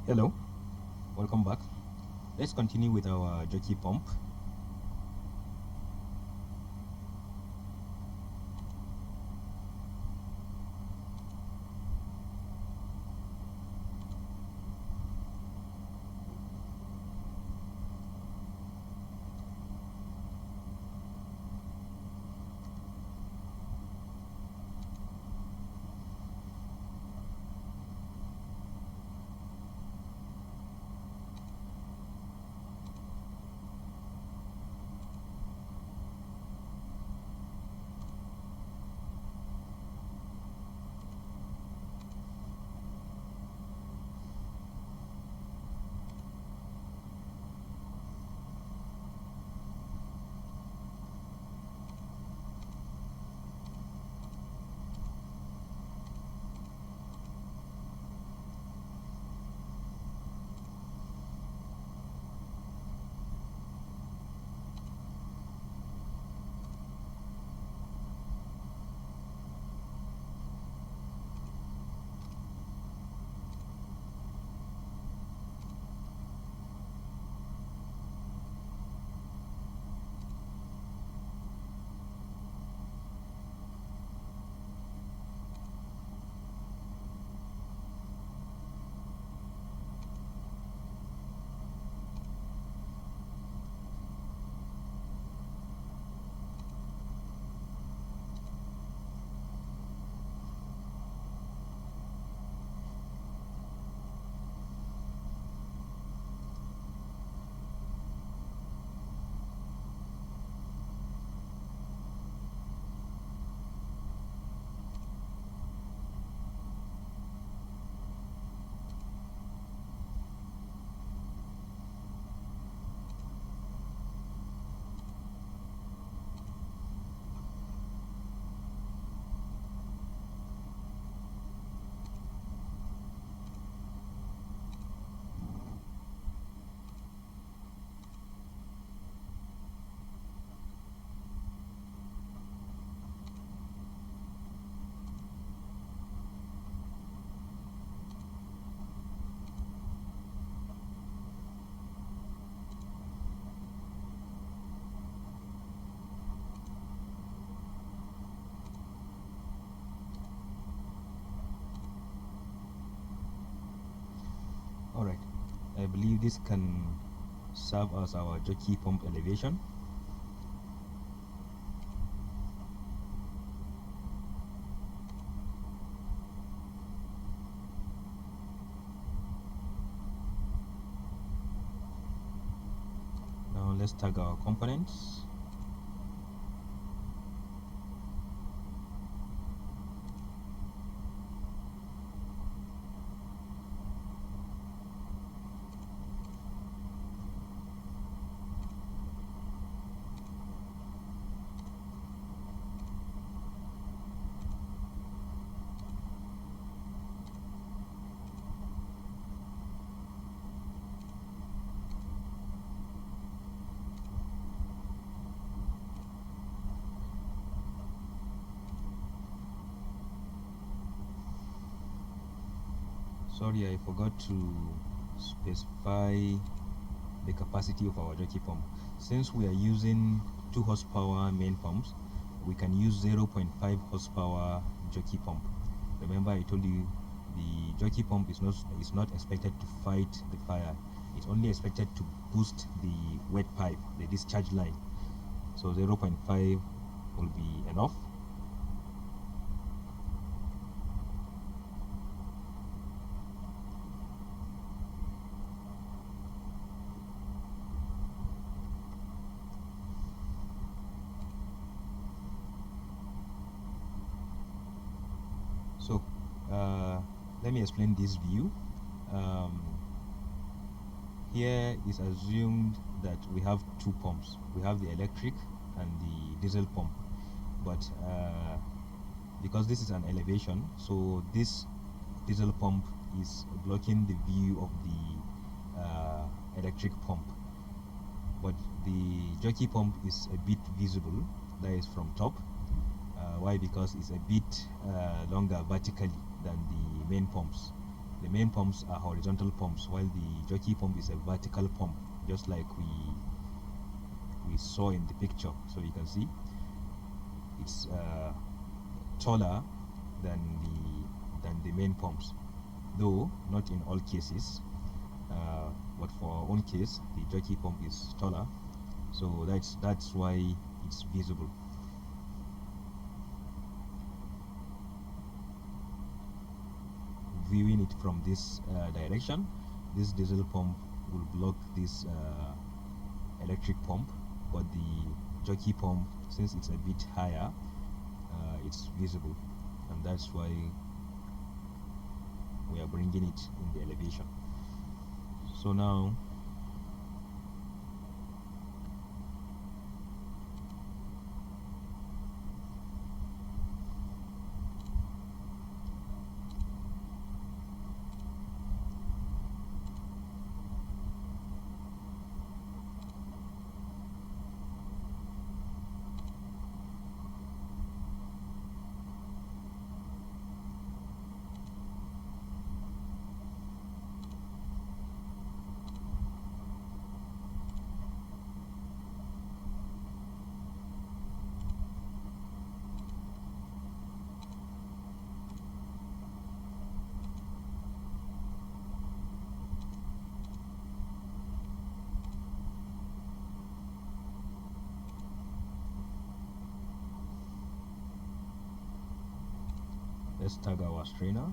Hello, welcome back. Let's continue with our jockey pump. Alright, I believe this can serve as our jockey pump elevation. Now let's tag our components. Sorry, I forgot to specify the capacity of our jockey pump. Since we are using 2 horsepower main pumps, we can use 0.5 horsepower jockey pump. Remember, I told you the jockey pump is not expected to fight the fire. It's only expected to boost the wet pipe, the discharge line. So 0.5 will be enough. So let me explain this view. Here is assumed that we have 2 pumps. We have the electric and the diesel pump, but because this is an elevation, so this diesel pump is blocking the view of the electric pump, but the jockey pump is a bit visible, that is from top. Why? Because it's a bit longer vertically than the main pumps. The main pumps are horizontal pumps, while the jockey pump is a vertical pump, just like we saw in the picture. So you can see it's taller than the main pumps, though not in all cases, but for our own case the jockey pump is taller, so that's why it's visible. Viewing it from this direction, this diesel pump will block this electric pump, but the jockey pump, since it's a bit higher, it's visible, and that's why we are bringing it in the elevation. So now let's tag our strainer.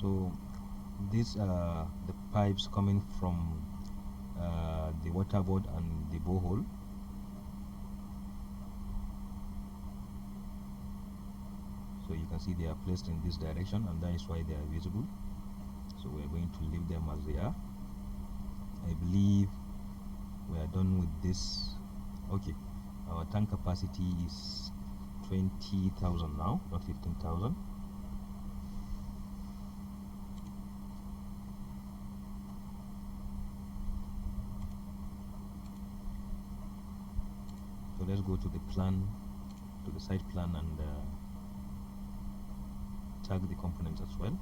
So these are the pipes coming from the water board and the borehole. So you can see they are placed in this direction, and that is why they are visible. So we are going to leave them as they are. I believe we are done with this. Okay, our tank capacity is 20,000 now, not 15,000. So let's go to the plan, to the site plan, and tag the components as well.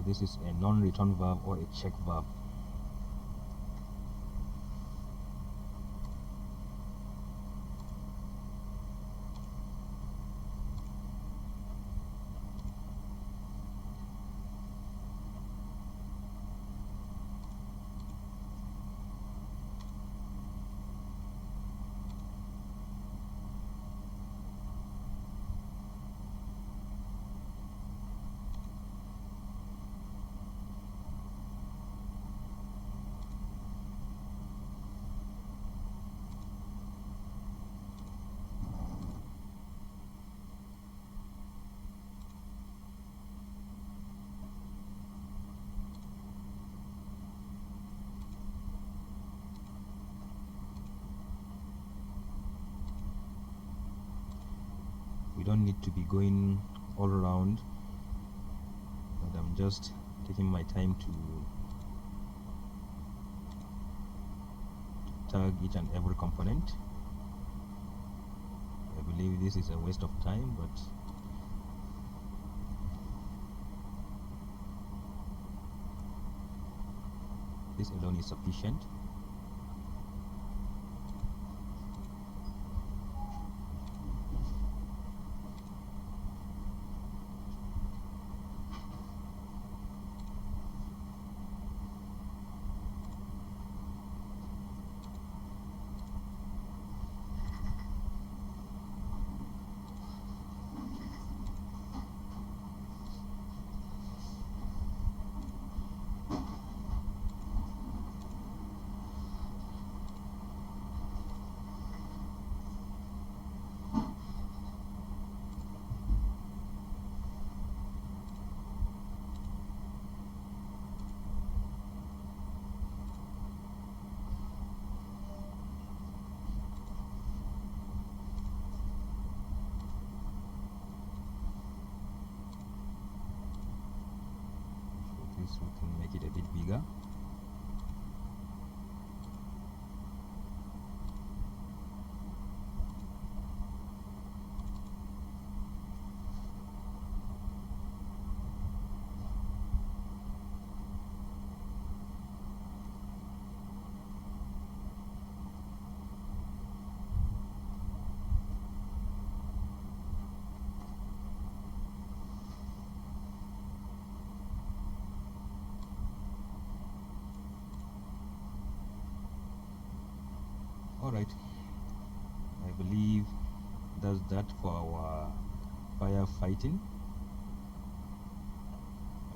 this is a non-return valve or a check valve. We don't need to be going all around, but I'm just taking my time to tag each and every component. I believe this is a waste of time, but this alone is sufficient. We can make it a bit bigger. Alright, I believe that's that for our firefighting.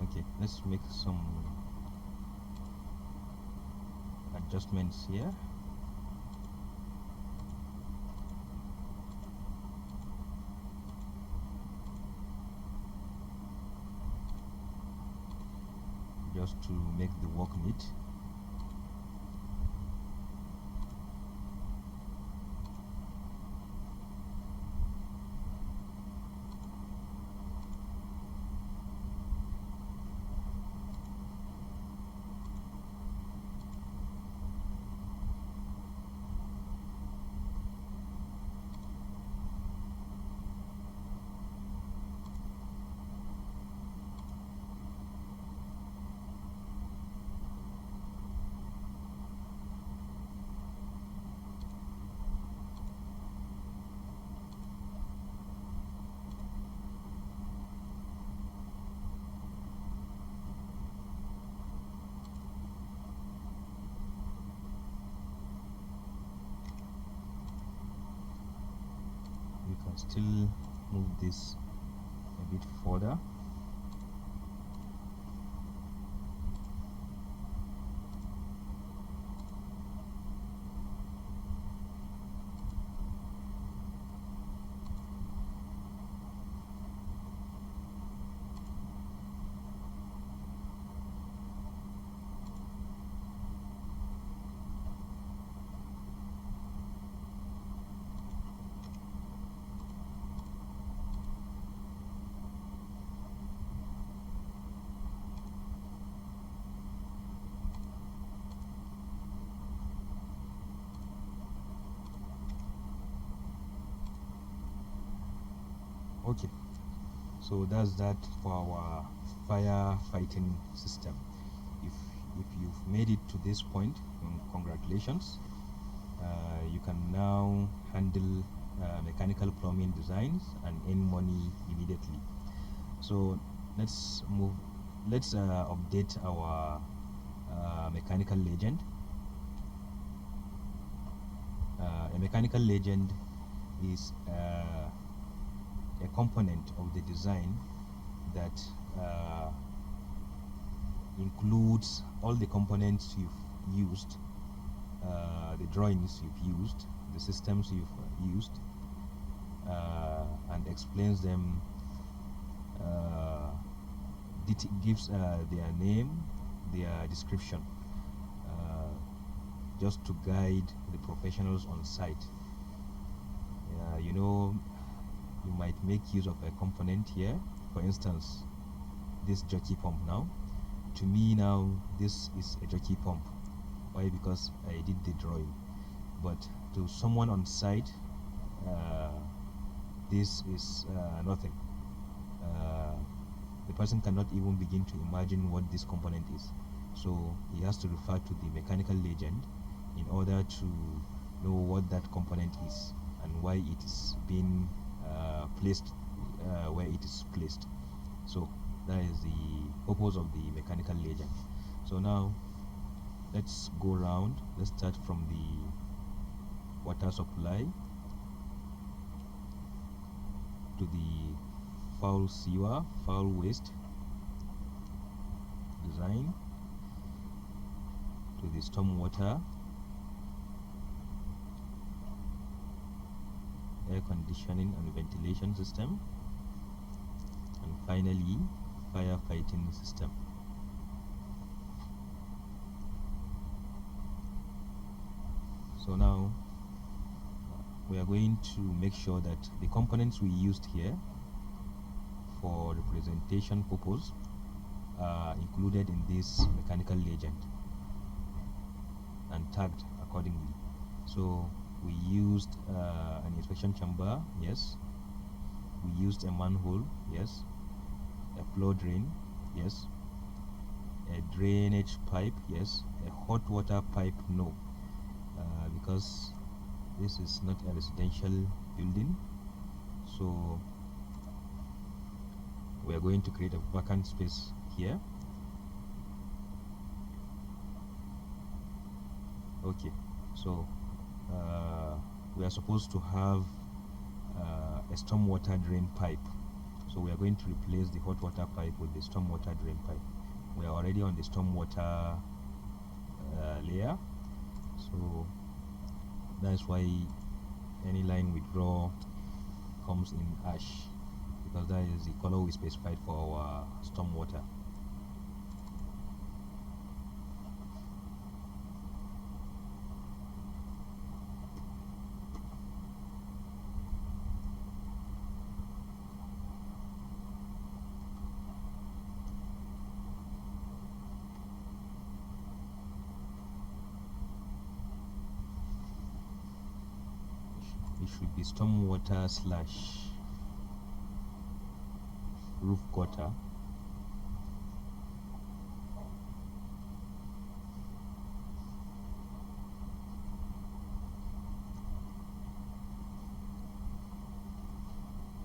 Okay, let's make some adjustments here. Just to make the work neat. We can still move this a bit further. Okay, So that's that for our firefighting system. If you've made it to this point, congratulations. You can now handle mechanical plumbing designs and earn money immediately. So let's update our mechanical legend. A mechanical legend is a component of the design that includes all the components you've used, the drawings you've used, the systems you've used, and explains them, gives their name, their description, just to guide the professionals on site. You know, you might make use of a component here. For instance, this jockey pump now. To me now, this is a jockey pump. Why? Because I did the drawing. But to someone on site, this is nothing. The person cannot even begin to imagine what this component is. So he has to refer to the mechanical legend in order to know what that component is and why it is being placed where it is placed. So that is the purpose of the mechanical legend. So now let's go around. Let's start from the water supply to the foul sewer, foul waste design, to the stormwater, air conditioning and ventilation system, and finally firefighting system. So now we are going to make sure that the components we used here for representation purpose are included in this mechanical legend and tagged accordingly. So we used an inspection chamber, yes. We used a manhole, yes. A flow drain, yes. A drainage pipe, yes. A hot water pipe, no, because this is not a residential building. So we are going to create a vacant space here. Okay, so we are supposed to have a stormwater drain pipe. So we are going to replace the hot water pipe with the stormwater drain pipe. We are already on the stormwater layer, so that's why any line we draw comes in ash, because that is the color we specified for our stormwater. It should be stormwater slash roof gutter.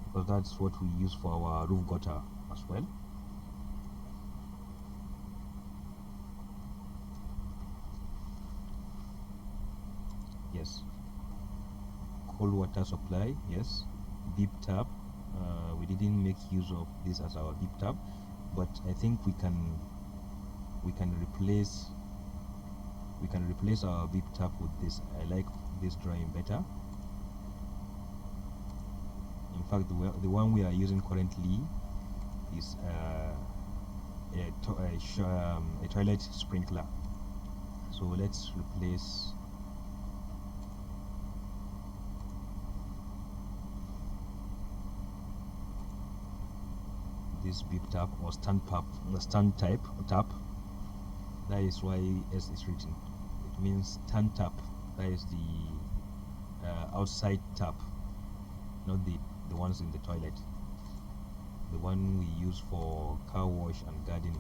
Because that's what we use for our roof gutter as well. Yes. Cold water supply, yes. Deep tap. We didn't make use of this as our deep tap, but I think we can replace our deep tap with this. I like this drawing better. In fact, the one we are using currently is a toilet sprinkler. So let's replace this beep tap or stand type tap. That is why S is written. It means stand tap. That is the outside tap, not the ones in the toilet. the one we use for car wash and gardening.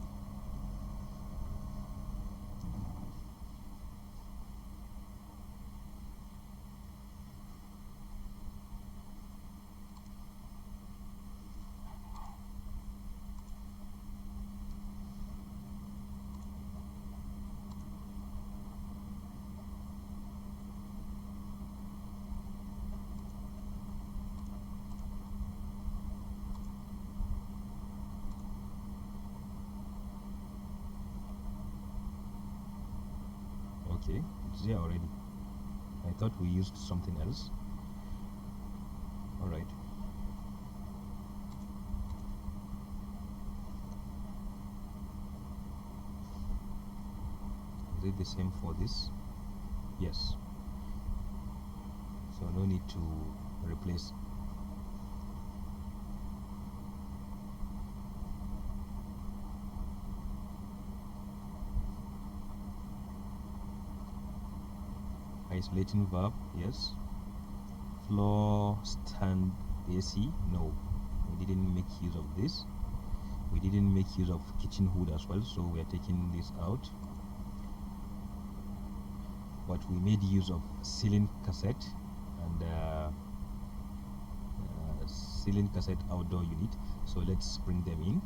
Okay, it's there already. I thought we used something else. All right. Is it the same for this? Yes. So no need to replace. Isolating valve, yes. Floor stand AC, no. We didn't make use of this. We didn't make use of kitchen hood as well, so we are taking this out. But we made use of ceiling cassette and ceiling cassette outdoor unit, so let's bring them in.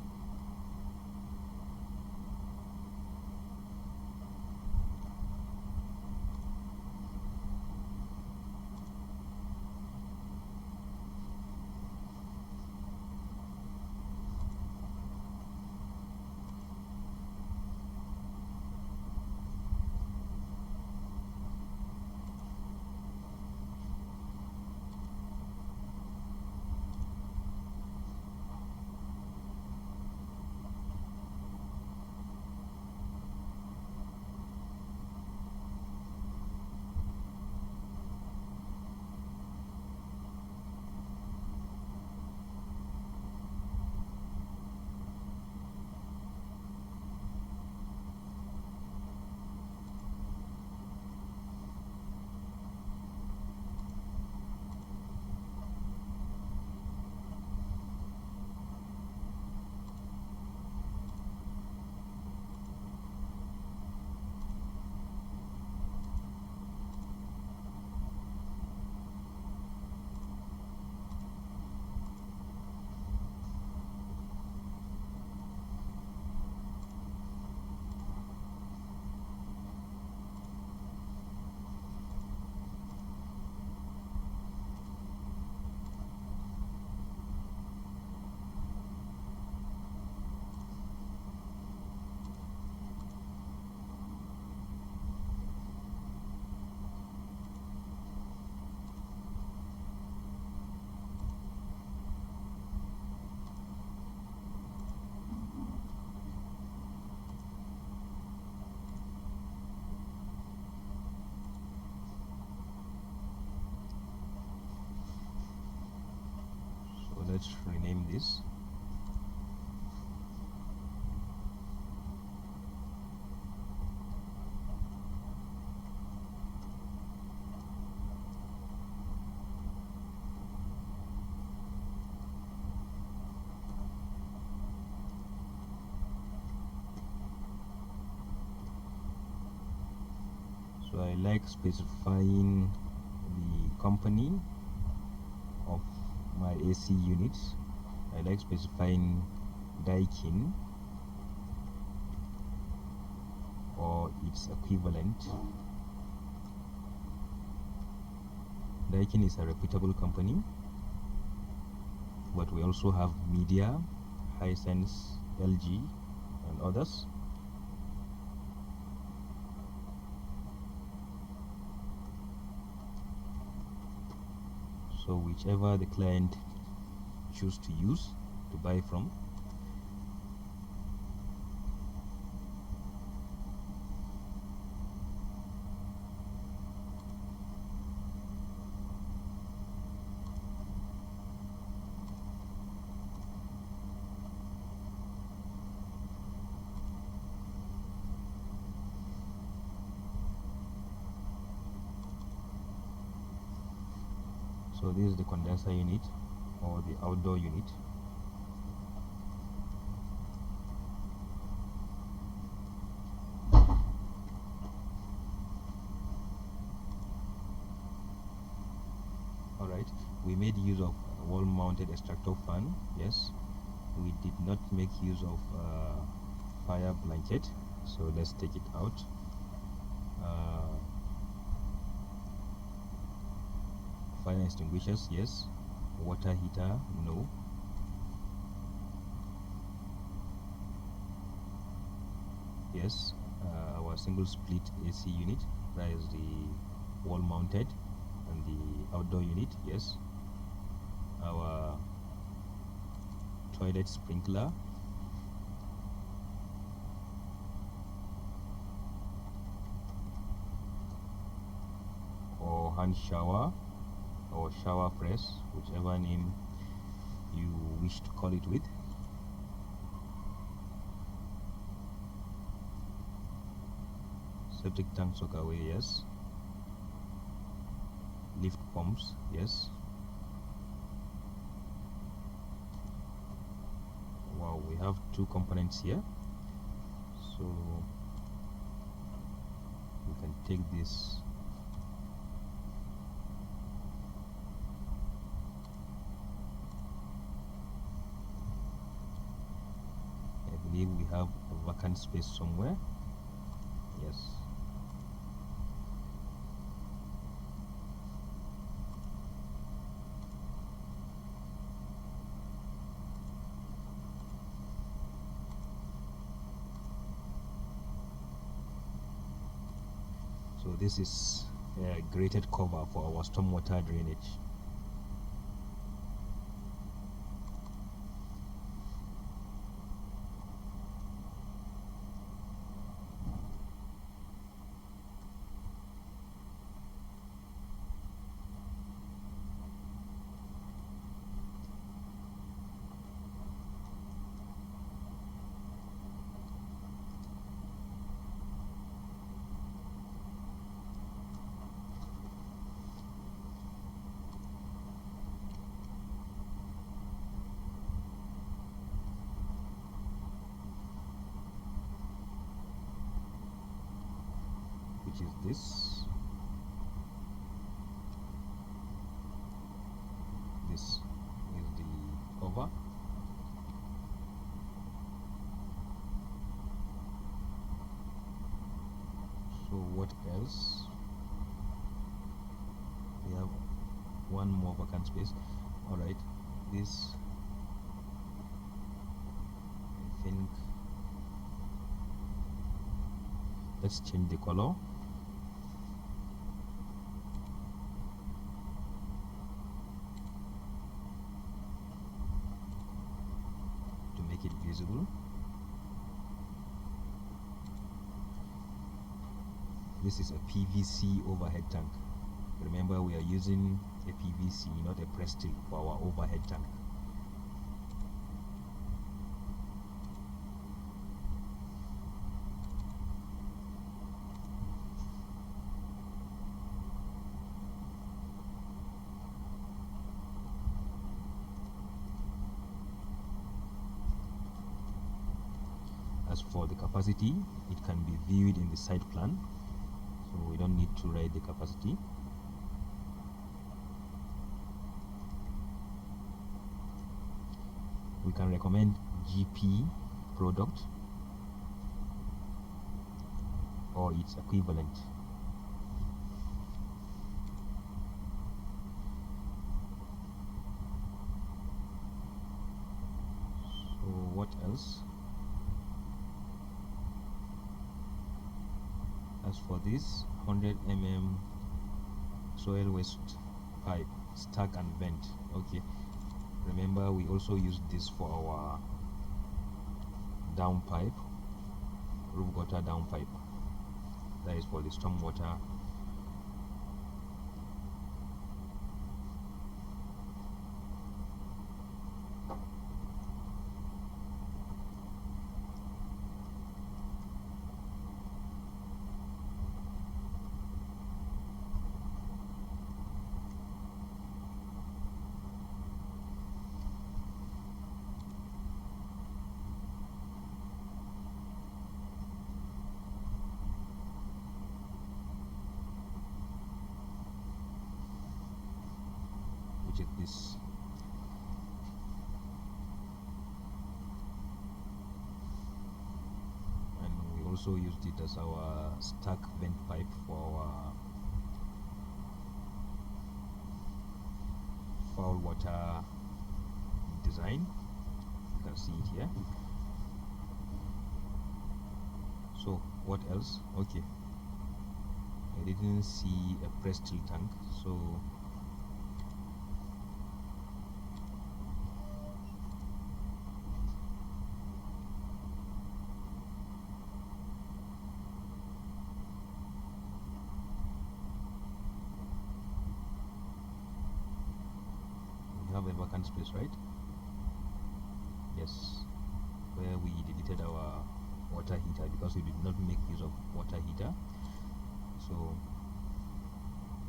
So let's rename this. So I like specifying the company of my AC units. I like specifying Daikin or its equivalent. Daikin is a reputable company, but we also have Media, Hisense, LG, and others. So whichever the client choose to use to buy from. So this is the condenser unit or the outdoor unit. All right, we made use of wall-mounted extractor fan. Yes, we did not make use of fire blanket, so let's take it out. Fire extinguishers, yes. Water heater, no. Yes, our single split AC unit, that is the wall mounted, and the outdoor unit, yes. Our toilet sprinkler, or hand shower, or shower press, whichever name you wish to call it with. Septic tank soakaway, yes. Lift pumps, yes. Wow, we have two components here, so we can take this. I believe we have a vacant space somewhere. Yes. So this is a grated cover for our stormwater drainage. Which is this. This is the cover. So what else? We have one more vacant space. All right, this, I think, let's change the color. To make it visible. This is a PVC overhead tank. Remember, we are using a PVC, not a press steel, for our overhead tank. As for the capacity, it can be viewed in the site plan, so we don't need to write the capacity. We can recommend GP product or its equivalent. So what else? As for this 100 mm soil waste pipe, stack and vent. Okay, remember we also use this for our down pipe, roof gutter down pipe. That is for the storm water. which is this. And we also used it as our stack vent pipe for our foul water design. You can see it here. So what else? Okay, I didn't see a press steel tank, so we have a vacant space, right? Yes, where we deleted our water heater because we did not make use of water heater. So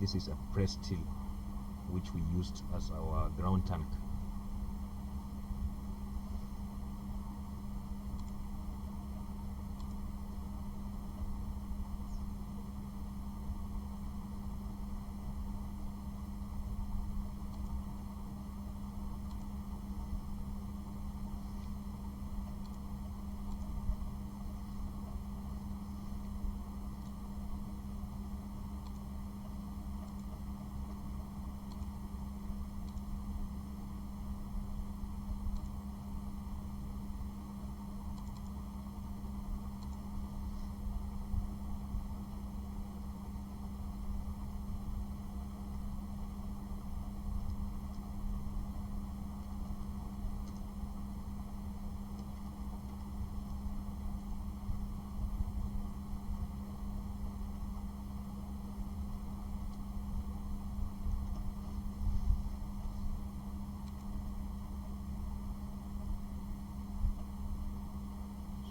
this is a press steel which we used as our ground tank.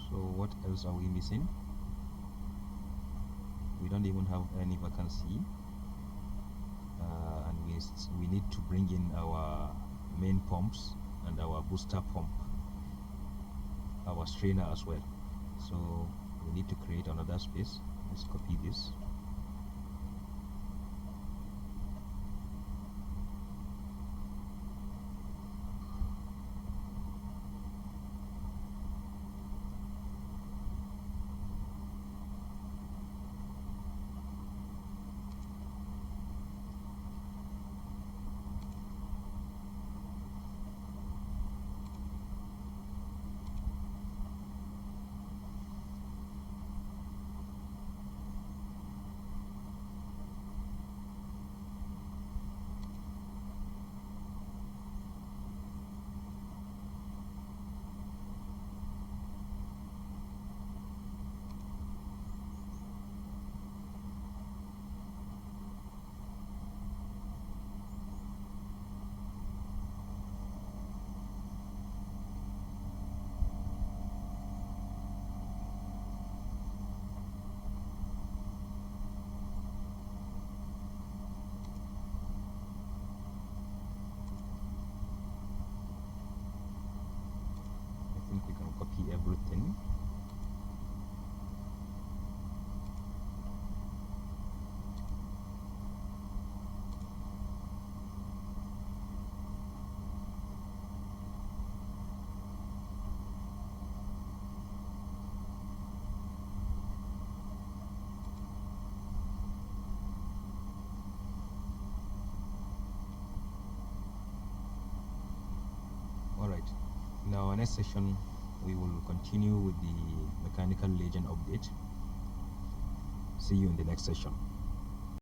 So what else are we missing? We don't even have any vacancy, and we need to bring in our main pumps and our booster pump, our strainer as well. So we need to create another space. Let's copy this. I think we can copy everything. Alright, in our next session we will continue with the mechanical legend update. See you in the next session.